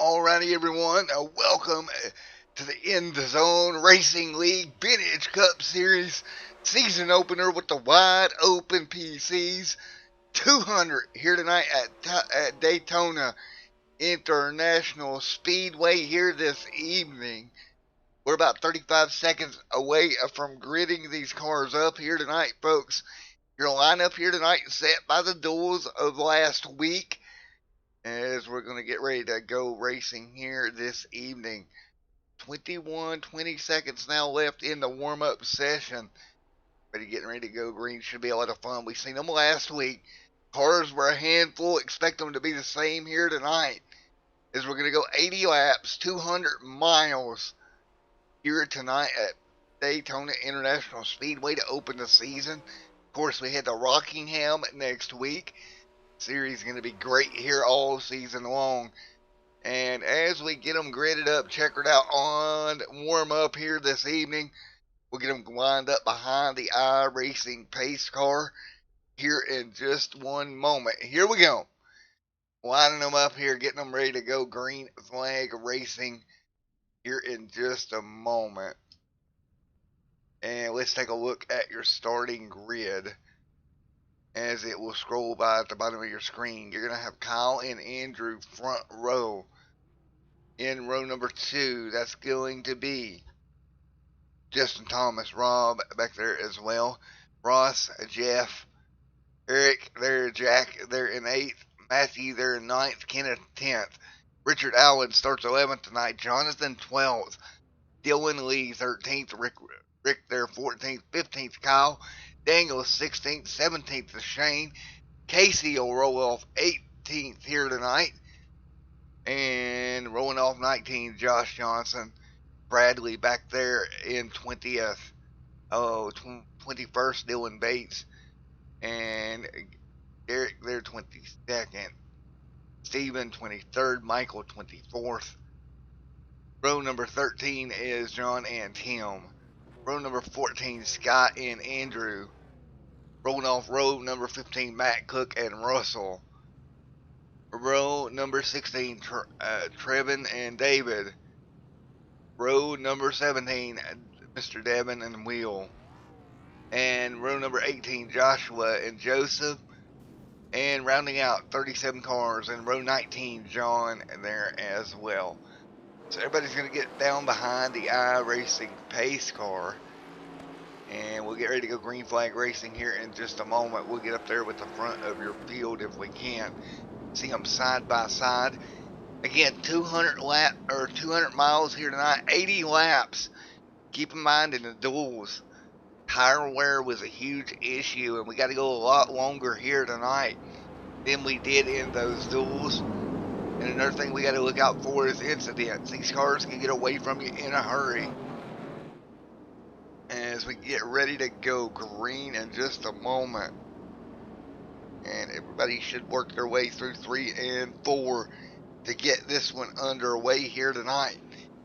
Alrighty, everyone. Welcome to the In the Zone Racing League Vintage Cup Series season opener with the wide open PCs. 200 here tonight at Daytona International Speedway here this evening. We're about 35 seconds away from gridding these cars up here tonight, folks. Your lineup here tonight set by the duels of last week, as we're going to get ready to go racing here this evening. 20 seconds now left in the warm-up session. Getting ready to go green. Should be a lot of fun. We seen them last week. Cars were a handful. Expect them to be the same here tonight, as we're going to go 80 laps, 200 miles here tonight at Daytona International Speedway to open the season. Of course, we head to Rockingham next week. Series is going to be great here all season long. And as we get them gridded up, checkered out on warm up here this evening, we'll get them lined up behind the iRacing pace car here in just one moment. Here we go. Lining them up here, getting them ready to go green flag racing here in just a moment. And let's take a look at your starting grid as it will scroll by at the bottom of your screen. You're going to have Kyle and Andrew front row. In row number 2, that's going to be Justin Thomas, Rob back there as well, Ross, Jeff, Eric there, Jack there in 8th, Matthew there in 9th, Kenneth 10th, Richard Allen starts 11th tonight, Jonathan 12th, Dylan Lee 13th, Rick there 14th, 15th Kyle, Daniel 16th, 17th to Shane, Casey will roll off 18th here tonight, and rolling off 19th Josh Johnson, Bradley back there in 20th, 21st Dylan Bates, and Derek there 22nd, Steven 23rd, Michael 24th. Row number 13 is John and Tim. Row number 14, Scott and Andrew. Rolling off row number 15, Matt, Cook, and Russell. Row number 16, Trevin and David. Row number 17, Mr. Devin and Will. And row number 18, Joshua and Joseph. And rounding out 37 cars in row 19, John there as well. So everybody's going to get down behind the iRacing pace car, and we'll get ready to go green flag racing here in just a moment. We'll get up there with the front of your field if we can. See them side by side. Again, 200 miles here tonight, 80 laps. Keep in mind, in the duels, tire wear was a huge issue, and we got to go a lot longer here tonight than we did in those duels. And another thing we got to look out for is incidents. These cars can get away from you in a hurry. As we get ready to go green in just a moment. And everybody should work their way through 3 and 4 to get this one underway here tonight.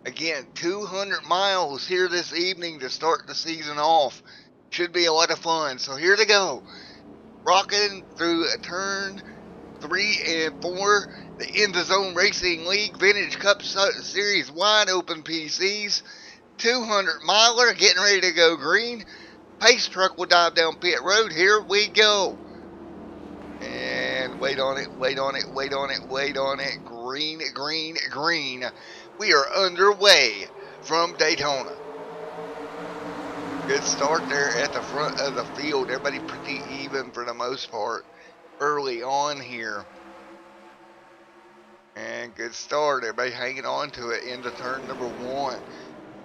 Again, 200 miles here this evening to start the season off. Should be a lot of fun. So here to go. Rocking through a turn 3 and 4. The In the Zone Racing League Vintage Cup Series wide open PCs. 200 miler getting ready to go green. Pace truck will dive down pit road. Here we go. And wait on it, wait on it, wait on it, wait on it. Green, green, green. We are underway from Daytona. Good start there at the front of the field. Everybody pretty even for the most part early on here. And good start. Everybody hanging on to it into turn number 1.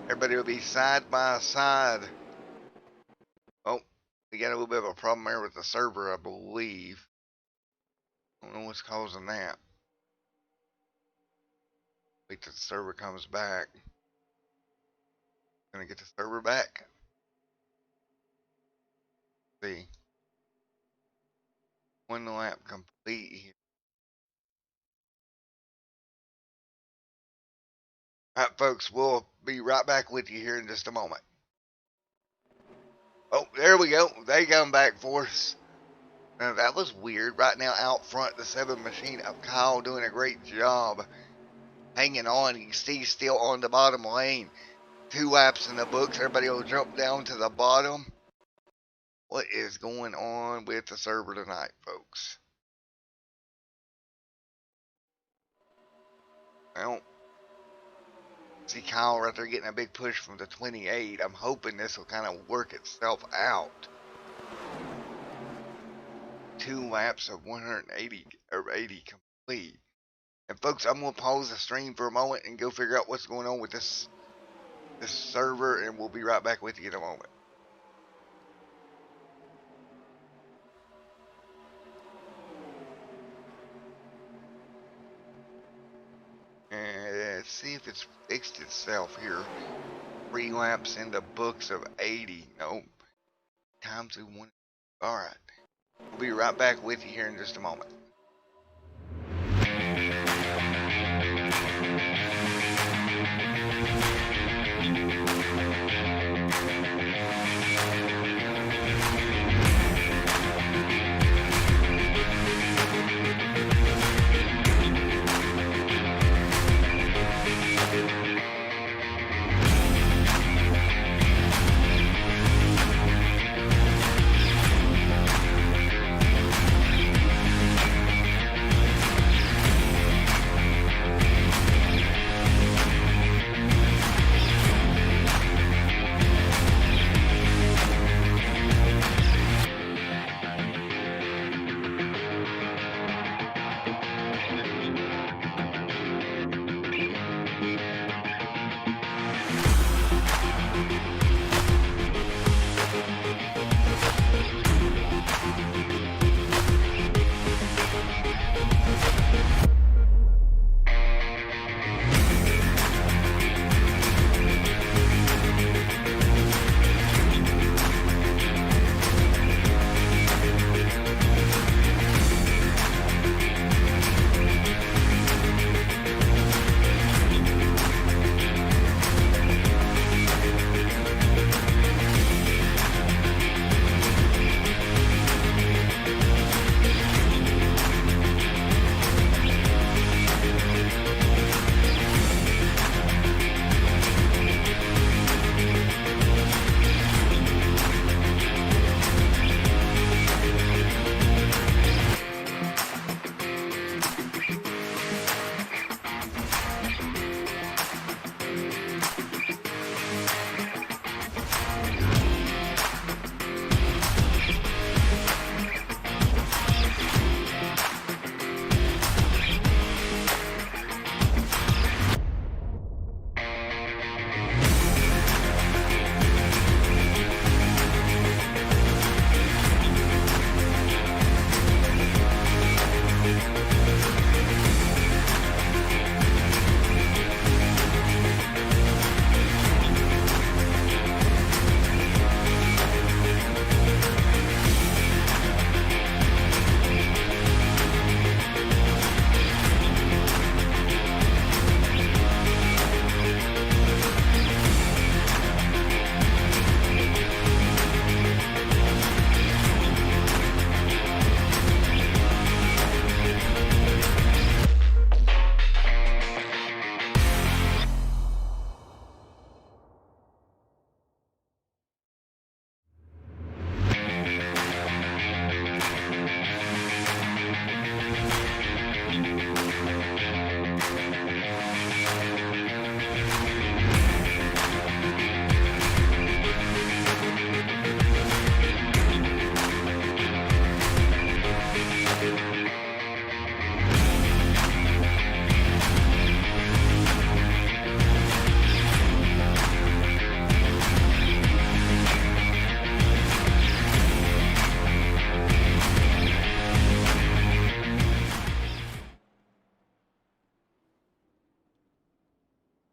Everybody will be side by side. Oh, we got a little bit of a problem there with the server, I believe. I don't know what's causing that. Wait till the server comes back. Gonna get the server back. Let's see. 1 lap complete here. Alright, folks, we'll be right back with you here in just a moment. Oh, there we go. They come back for us. Now, that was weird. Right now, out front, the 7 machine of Kyle doing a great job hanging on. You can see still on the bottom lane. 2 laps in the books. Everybody will jump down to the bottom. What is going on with the server tonight, folks? Well, see Kyle right there getting a big push from the 28. I'm hoping this will kind of work itself out. 2 laps of 180 or 80 complete. And folks, I'm gonna pause the stream for a moment and go figure out what's going on with this server, and we'll be right back with you in a moment. And let's see if it's fixed itself here. 3 laps in the books of 80. No. Times 1. Alright. We'll be right back with you here in just a moment.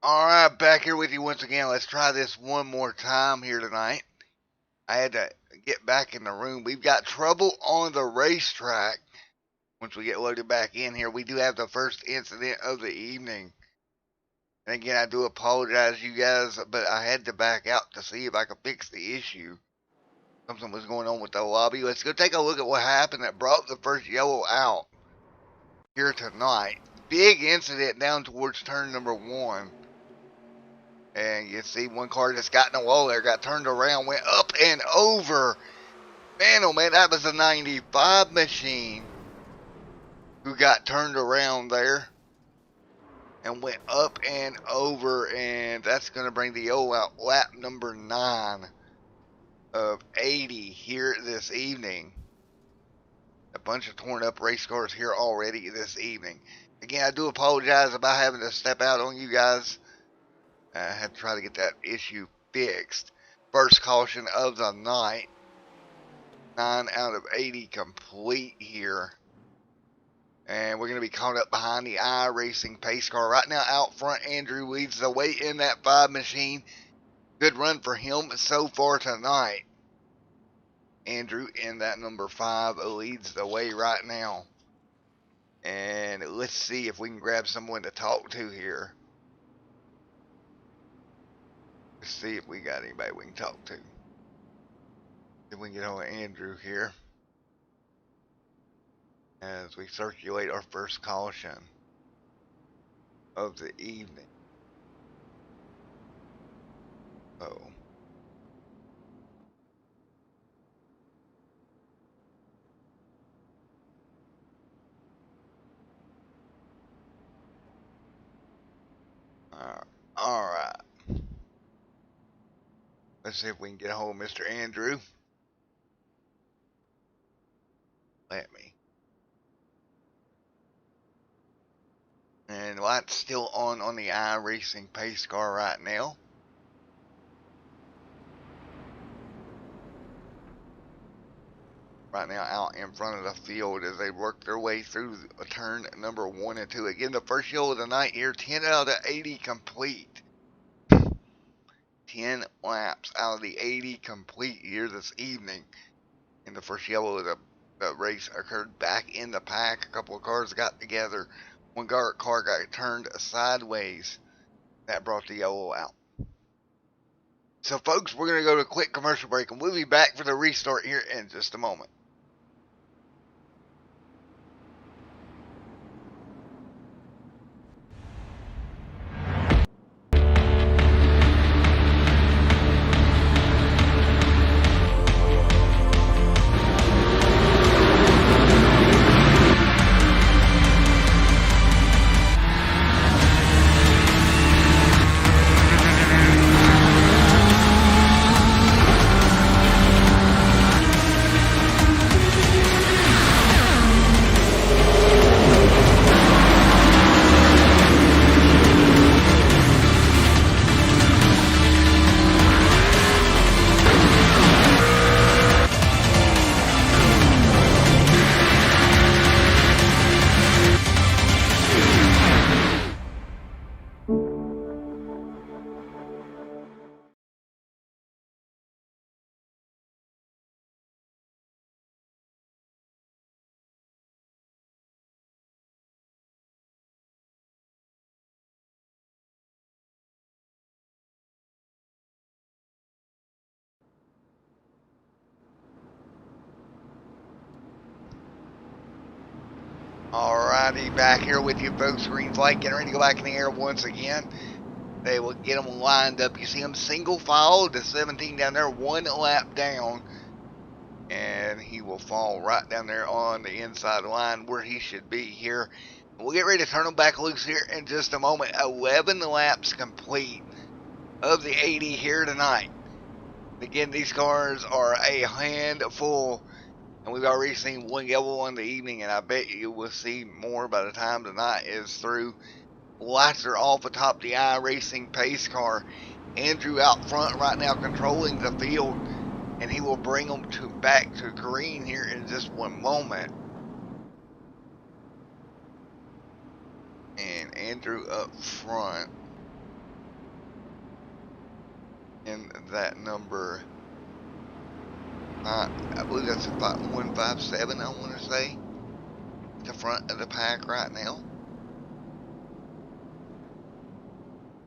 Alright, back here with you once again. Let's try this one more time here tonight. I had to get back in the room. We've got trouble on the racetrack. Once we get loaded back in here, we do have the first incident of the evening. And again, I do apologize, you guys, but I had to back out to see if I could fix the issue. Something was going on with the lobby. Let's go take a look at what happened that brought the first yellow out here tonight. big incident down towards turn number 1. And you see one car just got in the wall there, got turned around, went up and over. Man, oh man, that was a 95 machine who got turned around there and went up and over, and that's going to bring the yellow out lap number 9 of 80 here this evening. A bunch of torn up race cars here already this evening. Again, I do apologize about having to step out on you guys. I had to try to get that issue fixed. First caution of the night. 9 out of 80 complete here. And we're going to be caught up behind the iRacing pace car. Right now out front, Andrew leads the way in that 5 machine. Good run for him so far tonight. Andrew in that number 5 leads the way right now. And let's see if we can grab someone to talk to here. Let's see if we got anybody we can talk to. If we can get on Andrew here. As we circulate our first caution of the evening. Oh. Alright. Let's see if we can get a hold of Mr. Andrew. Let me. And light's still on the iRacing pace car right now. Right now out in front of the field as they work their way through turn number 1 and 2. Again, the first yellow of the night here, 10 out of 80 complete. 10 laps out of the 80 complete here this evening. And the first yellow of the race occurred back in the pack. A couple of cars got together. One car got turned sideways. That brought the yellow out. So folks, we're going to go to a quick commercial break and we'll be back for the restart here in just a moment. Alrighty, back here with you folks. Green flag, getting ready to go back in the air once again. They will get them lined up. You see them single file to 17 down there, 1 lap down. And he will fall right down there on the inside line where he should be here. We'll get ready to turn them back loose here in just a moment. 11 laps complete of the 80 here tonight. Again, these cars are a handful. And we've already seen one yellow on the evening, and I bet you will see more by the time tonight is through. Lights are off atop the iRacing pace car. Andrew out front right now controlling the field, and he will bring them back to green here in just one moment. And Andrew up front in that number. I believe that's about 157, I want to say. At the front of the pack right now.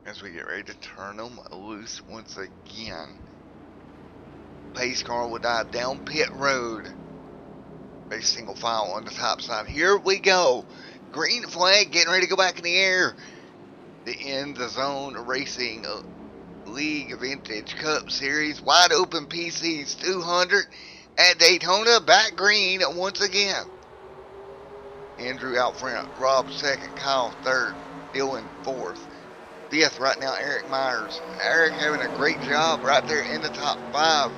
As we get ready to turn them loose once again. Pace car will dive down pit road. A single file on the top side. Here we go. Green flag getting ready to go back in the air. The In the Zone Racing League Vintage Cup Series Wide Open PCs 200 at Daytona. Back green once again. Andrew out front, Rob second, Kyle third, Dylan fourth. Fifth right now, Eric Myers. Eric having a great job right there in the top 5.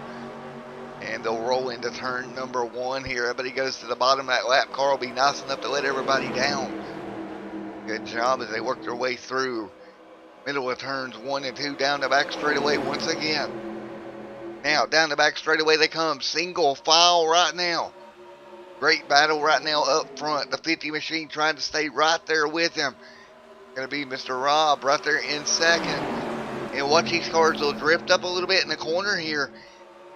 And they'll roll into turn number 1 here. Everybody goes to the bottom of that lap. Car will be nice enough to let everybody down. Good job as they work their way through. Middle of turns 1 and 2 down the back straightaway once again. Now down the back straightaway they come. Single file right now. Great battle right now up front. The 50 machine trying to stay right there with him. Going to be Mr. Rob right there in second. And watch these cars, they'll drift up a little bit in the corner here.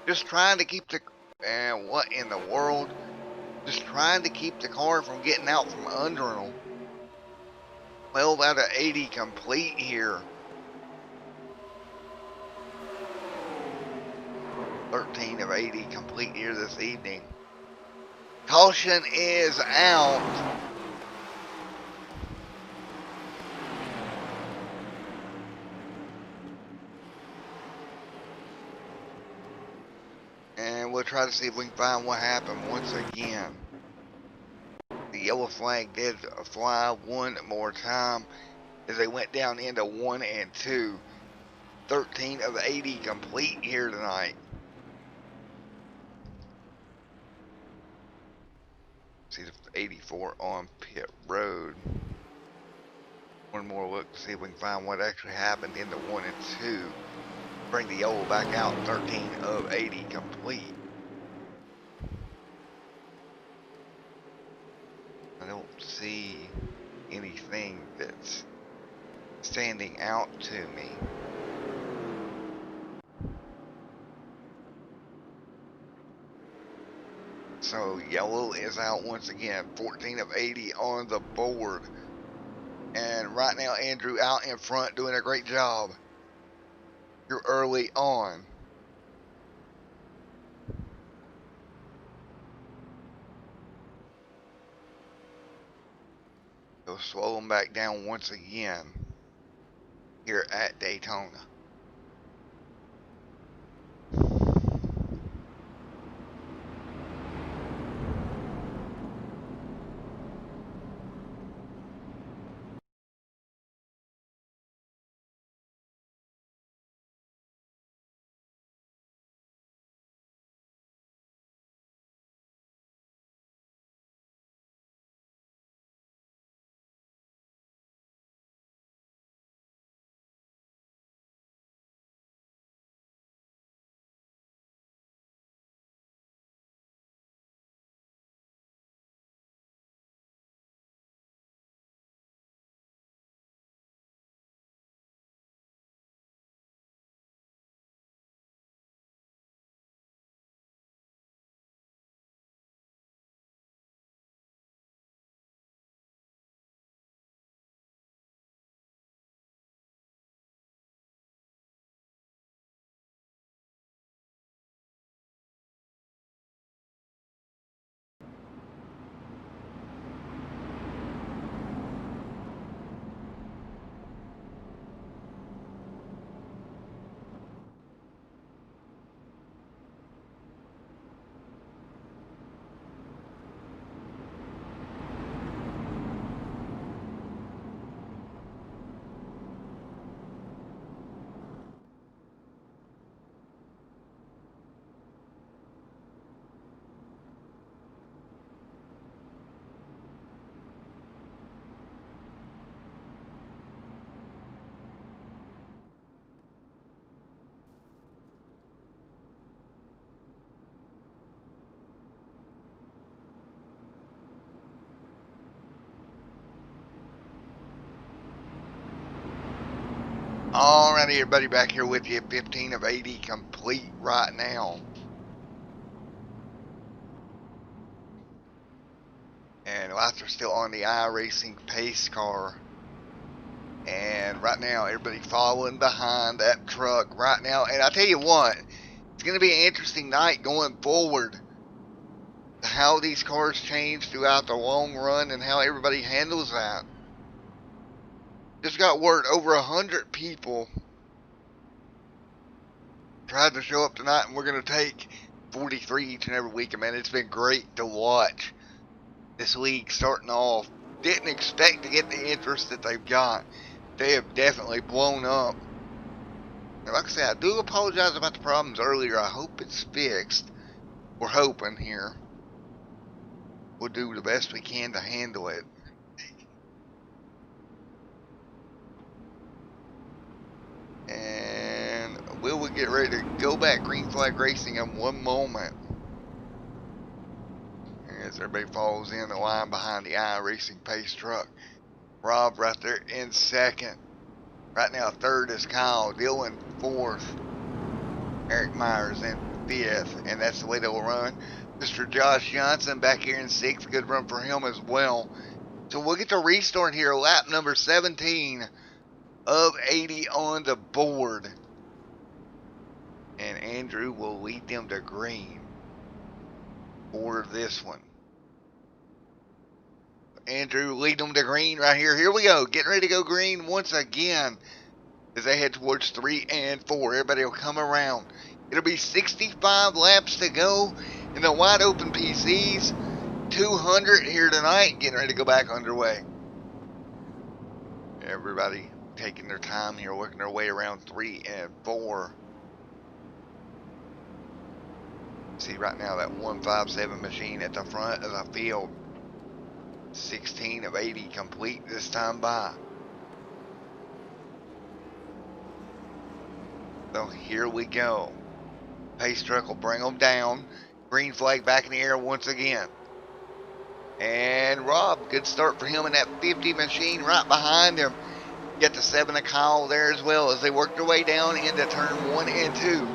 Just trying to keep the... And what in the world? Just trying to keep the car from getting out from under them. 12 out of 80 complete here. 13 of 80 complete here this evening. Caution is out. And we'll try to see if we can find what happened once again. The yellow flag did fly one more time as they went down into 1 and 2. 13 of 80 complete here tonight. See the 84 on pit road. One more look to see if we can find what actually happened in the 1 and 2. Bring the yellow back out. 13 of 80 complete. I don't see anything that's standing out to me. So yellow is out once again. 14 of 80 on the board. And right now Andrew out in front doing a great job. You're early on. They'll slow them back down once again here at Daytona. Alrighty, everybody, back here with you. 15 of 80 complete right now. And lights are still on the iRacing pace car. And right now, everybody following behind that truck right now. And I tell you what, it's going to be an interesting night going forward. how these cars change throughout the long run and how everybody handles that. Just got word over 100 people tried to show up tonight, and we're going to take 43 each and every week. Man, it's been great to watch this league starting off. Didn't expect to get the interest that they've got. They have definitely blown up. And like I said, I do apologize about the problems earlier. I hope it's fixed. We're hoping here. We'll do the best we can to handle it. And we'll get ready to go back green flag racing in one moment. As everybody falls in the line behind the iRacing pace truck. Rob right there in second. Right now third is Kyle. Dylan fourth. Eric Myers in fifth. And that's the way they'll run. Mr. Josh Johnson back here in sixth. Good run for him as well. So we'll get to restart here. Lap number 17 of 80 on the board. And Andrew will lead them to green for this one. Andrew lead them to green right here. Here we go. Getting ready to go green once again as they head towards 3 and 4. Everybody will come around. It'll be 65 laps to go in the wide open PCs. 200 here tonight. Getting ready to go back underway. Everybody taking their time here, working their way around 3 and 4. See right now that 157 machine at the front of the field. 16 of 80 complete this time by. So here we go. Pace truck will bring them down. Green flag back in the air once again. And Rob, good start for him in that 50 machine right behind him. Get the 7 of Kyle there as well as they work their way down into turn 1 and 2.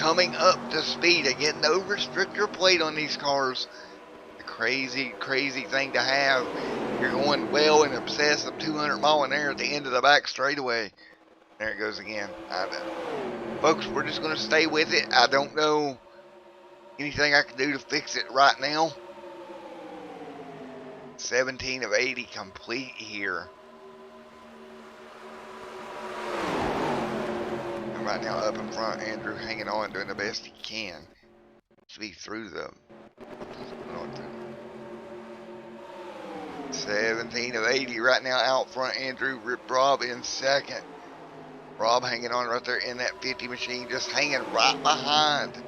Coming up to speed. Again, no restrictor plate on these cars. Crazy thing to have. You're going well in excess of 200 mile an hour at the end of the back straightaway. There it goes again. Folks, we're just going to stay with it. I don't know anything I can do to fix it right now. 17 of 80 complete here. And right now up in front, Andrew hanging on, doing the best he can. Should be through the 17 of 80 right now out front. Andrew, Rob in second. Rob hanging on right there in that 50 machine, just hanging right behind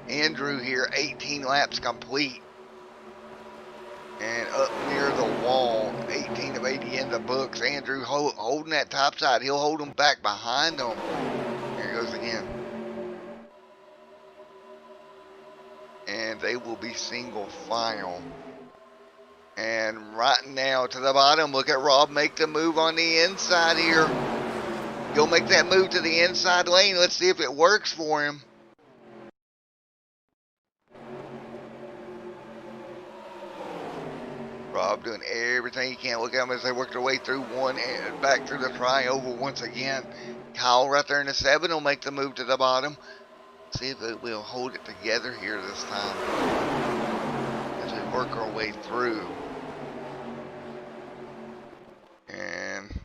Andrew here. 18 laps complete. And up near the wall, 18 of 80 in the books. Andrew holding that top side. He'll hold them back behind them. Here goes again. And they will be single file. And right now to the bottom, look at Rob make the move on the inside here. He'll make that move to the inside lane. Let's see if it works for him. Rob doing everything he can. Look at them as they work their way through one and back through the trioval once again. Kyle right there in the 7 will make the move to the bottom. See if it will hold it together here this time as we work our way through. And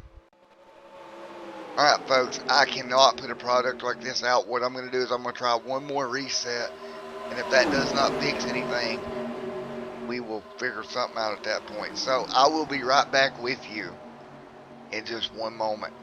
alright folks, I cannot put a product like this out. What I'm going to do is I'm going to try one more reset, and if that does not fix anything, we will figure something out at that point. So I will be right back with you in just one moment.